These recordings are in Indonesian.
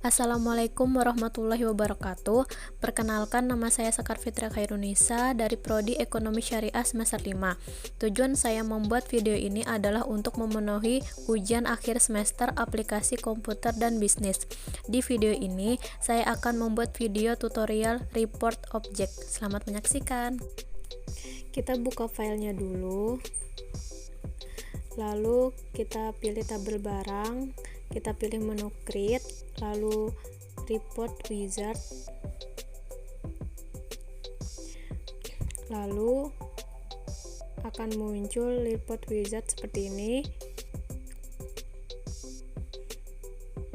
Assalamualaikum warahmatullahi wabarakatuh. Perkenalkan, nama saya Sekar Fitria Khairunisa dari Prodi Ekonomi Syariah semester 5. Tujuan saya membuat video ini adalah untuk memenuhi ujian akhir semester aplikasi komputer dan bisnis. Di video ini, saya akan membuat video tutorial report object. Selamat menyaksikan. Kita buka filenya dulu. Lalu kita pilih tabel barang, kita pilih menu create, lalu report wizard, lalu akan muncul report wizard seperti ini.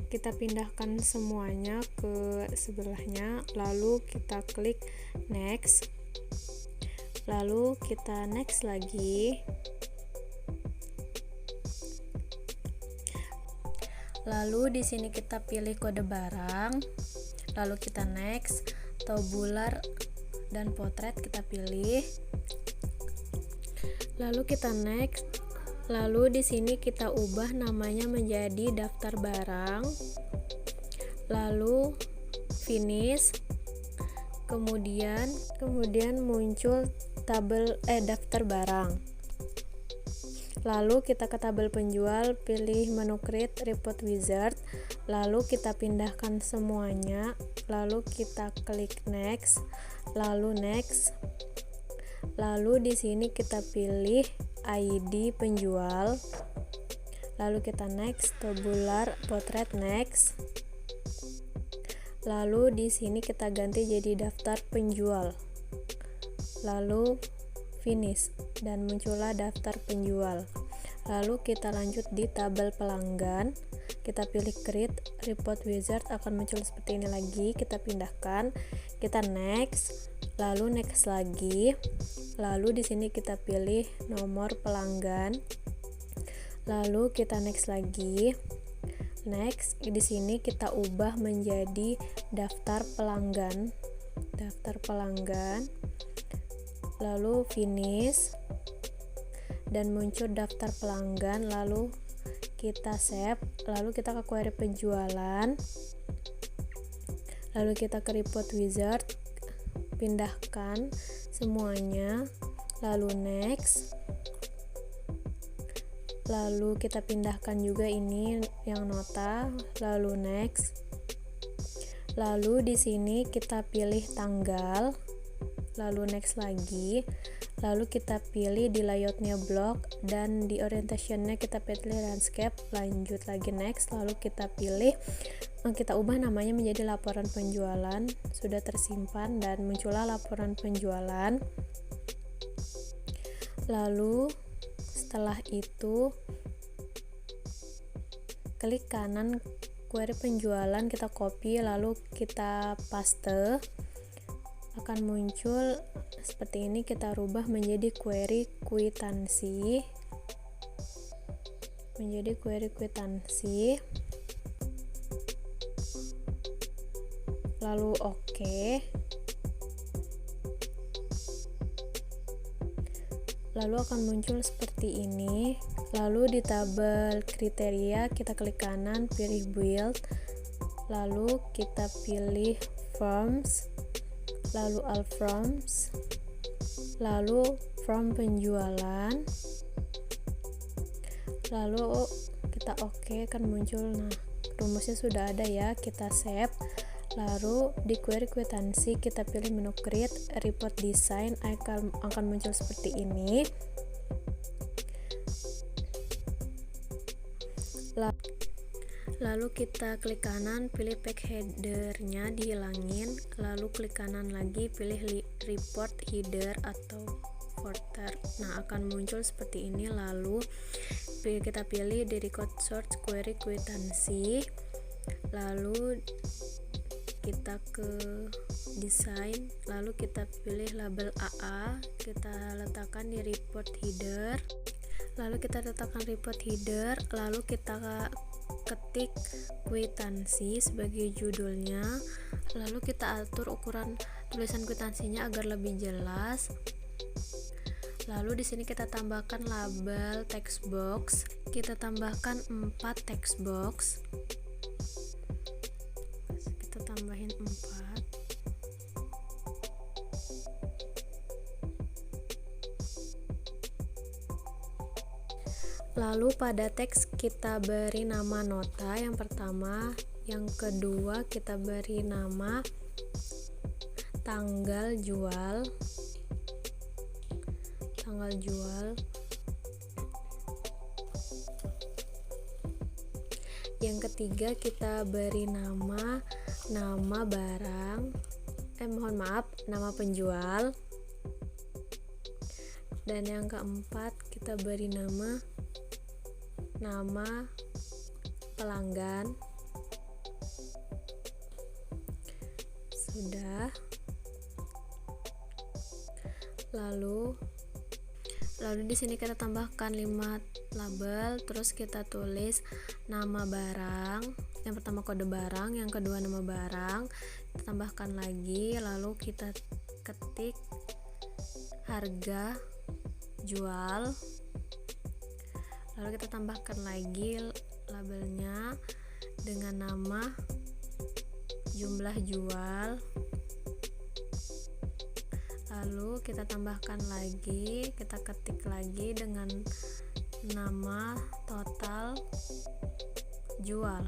Kita pindahkan semuanya ke sebelahnya, lalu kita klik next, lalu kita next lagi. Lalu di sini kita pilih kode barang, lalu kita next, tabular dan potret kita pilih. Lalu kita next, lalu di sini kita ubah namanya menjadi daftar barang. Lalu finish. Kemudian muncul daftar barang. Lalu kita ke tabel penjual, pilih menu create report wizard, lalu kita pindahkan semuanya, lalu kita klik next, lalu next. Lalu di sini kita pilih ID penjual, lalu kita next, tabular, potret next. Lalu di sini kita ganti jadi daftar penjual. Lalu finish dan muncullah daftar penjual. Lalu kita lanjut di tabel pelanggan, kita pilih create report wizard, akan muncul seperti ini lagi. Kita pindahkan, kita next, lalu next lagi. Lalu di sini kita pilih nomor pelanggan, lalu kita next lagi. Next, di sini kita ubah menjadi daftar pelanggan, lalu finish dan muncul daftar pelanggan, lalu kita save, lalu kita ke query penjualan, lalu kita ke report wizard, pindahkan semuanya, lalu next, lalu kita pindahkan juga ini yang nota, lalu next. Lalu di sini kita pilih tanggal, lalu next lagi, lalu kita pilih di layoutnya blok dan di orientationnya kita pilih landscape, lanjut lagi next, lalu kita ubah namanya menjadi laporan penjualan, sudah tersimpan dan muncullah laporan penjualan. Lalu setelah itu klik kanan query penjualan, kita copy lalu kita paste, akan muncul seperti ini. Kita rubah menjadi query kwitansi, lalu oke. Lalu akan muncul seperti ini. Lalu di tabel kriteria kita klik kanan, pilih build, lalu kita pilih forms, lalu all forms, lalu from penjualan, lalu kita oke, kan muncul. Nah, rumusnya sudah ada ya, kita save. Lalu di query kwitansi kita pilih menu create report design, akan muncul seperti ini. Lalu kita klik kanan, pilih pack headernya dihilangin, lalu klik kanan lagi, pilih report header atau footer. Nah, akan muncul seperti ini. Lalu kita pilih di record source query kwitansi, lalu kita ke desain, lalu kita pilih label AA, kita letakkan di report header, lalu kita letakkan report header, lalu kita ketik kwitansi sebagai judulnya, lalu kita atur ukuran tulisan kwitansinya agar lebih jelas. Lalu di sini kita tambahkan label text box, kita tambahkan 4 text box. tambahin 4. Lalu pada teks kita beri nama nota yang pertama, yang kedua kita beri nama tanggal jual. Yang ketiga kita beri nama barang, nama penjual. Dan yang keempat kita beri nama pelanggan. Sudah. Lalu di sini kita tambahkan 5 label, terus kita tulis nama barang. Yang pertama kode barang, yang kedua nama barang. Kita tambahkan lagi, lalu kita ketik harga jual. Lalu kita tambahkan lagi labelnya dengan nama jumlah jual. Lalu kita tambahkan lagi, kita ketik lagi dengan nama total jual.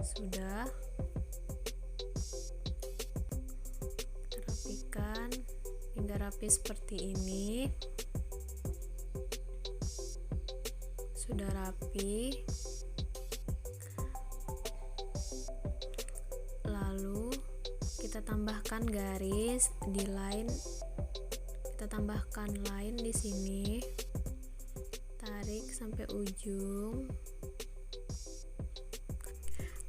Sudah. Kita rapikan hingga rapi seperti ini. Sudah rapi. Lalu kita tambahkan garis di line. Kita tambahkan line di sini. Tarik sampai ujung.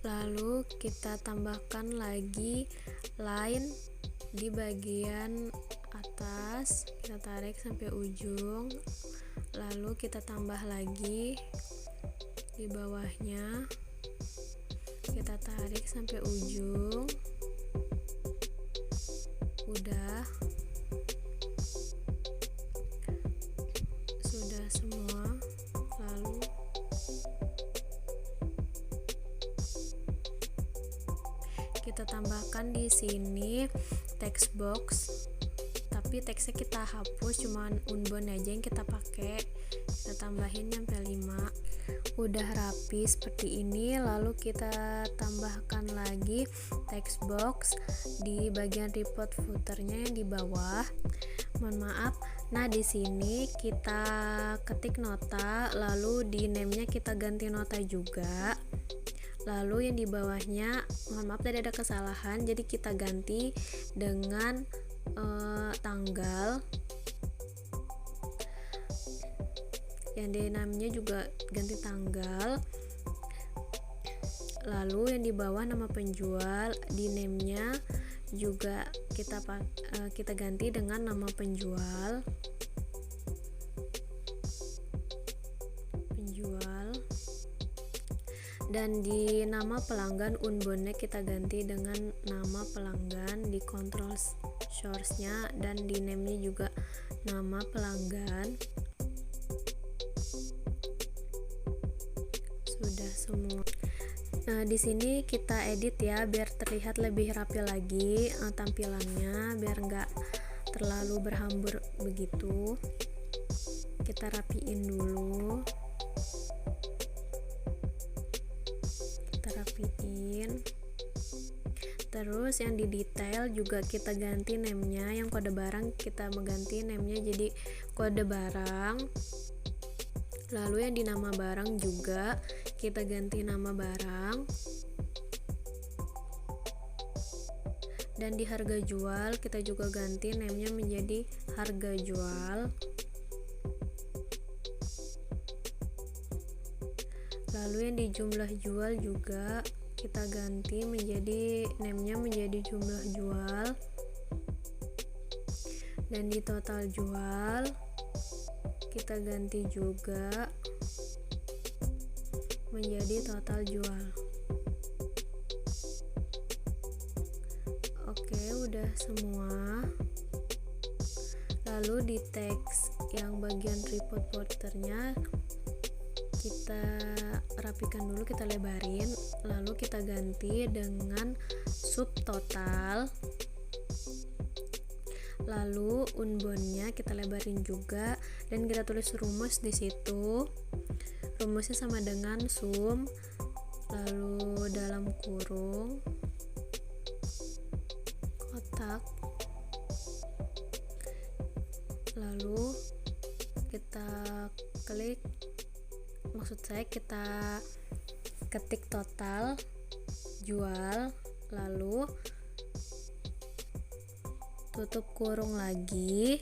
Lalu kita tambahkan lagi line di bagian atas, kita tarik sampai ujung. Lalu kita tambah lagi di bawahnya, kita tarik sampai ujung. Udah. Sudah semua. Lalu kita tambahkan di sini text box, tapi teksnya kita hapus, cuman unbound aja yang kita pakai. Kita tambahin sampai 5. Udah rapi seperti ini. Lalu kita tambahkan lagi text box di bagian report footernya yang di bawah. Mohon maaf. Nah, di sini kita ketik nota, lalu di name-nya kita ganti nota juga. Lalu yang di bawahnya, mohon maaf tadi ada kesalahan, jadi kita ganti dengan tanggal. Yang di namanya juga ganti tanggal. Lalu yang di bawah nama penjual, di name-nya juga kita ganti dengan nama penjual. Dan di nama pelanggan unbound-nya kita ganti dengan nama pelanggan di control source-nya, dan di name-nya juga nama pelanggan. Sudah semua. Nah, di sini kita edit ya biar terlihat lebih rapi lagi tampilannya, biar nggak terlalu berhambur begitu. Kita rapiin dulu. Terus yang di detail juga kita ganti name-nya. Yang kode barang kita mengganti name-nya jadi kode barang. Lalu yang di nama barang juga kita ganti nama barang. Dan di harga jual kita juga ganti name-nya menjadi harga jual. Lalu yang di jumlah jual juga kita ganti menjadi name-nya menjadi jumlah jual. Dan di total jual kita ganti juga menjadi total jual. Oke, udah semua. Lalu di teks yang bagian report footer-nya kita rapikan dulu, kita lebarin, lalu kita ganti dengan subtotal. Lalu unboundnya kita lebarin juga dan kita tulis rumus di situ. Rumusnya sama dengan sum, lalu dalam kurung kotak, lalu kita klik, kita ketik total jual, lalu tutup kurung lagi,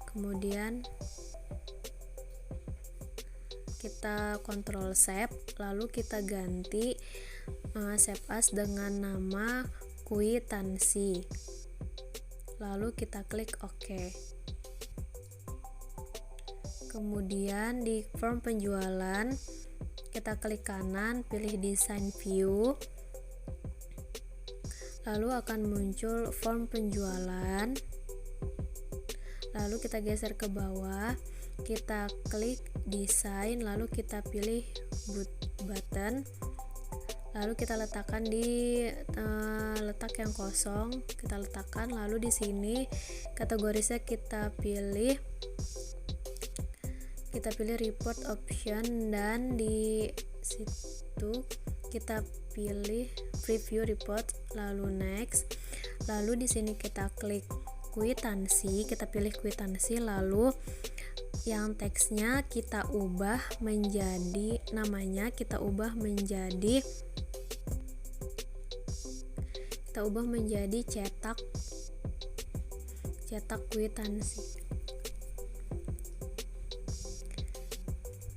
kemudian kita kontrol save, lalu kita ganti save as dengan nama kwitansi, lalu kita klik OK. Kemudian di form penjualan kita klik kanan, pilih design view, lalu akan muncul form penjualan, lalu kita geser ke bawah, kita klik desain, lalu kita pilih button, lalu kita letakkan di letak yang kosong, kita letakkan, lalu di sini kategorisnya kita pilih report option, dan di situ kita pilih preview report, lalu next, lalu di sini kita klik kwitansi, kita pilih kwitansi, lalu yang teksnya kita ubah menjadi, namanya kita ubah menjadi cetak kwitansi.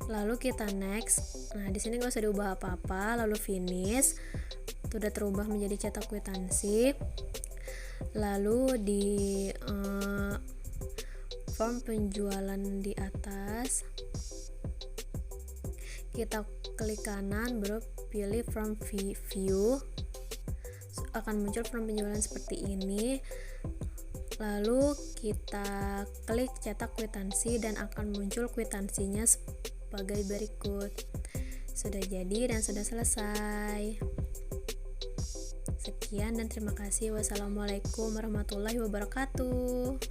Lalu kita next. Nah, di sini nggak usah diubah apa-apa, lalu finish. Itu udah terubah menjadi cetak kwitansi. Lalu di form penjualan di atas kita klik kanan, baru pilih form view, akan muncul form penjualan seperti ini. Lalu kita klik cetak kwitansi dan akan muncul kwitansinya sebagai berikut. Sudah jadi dan sudah selesai. Sekian dan terima kasih. Wassalamualaikum warahmatullahi wabarakatuh.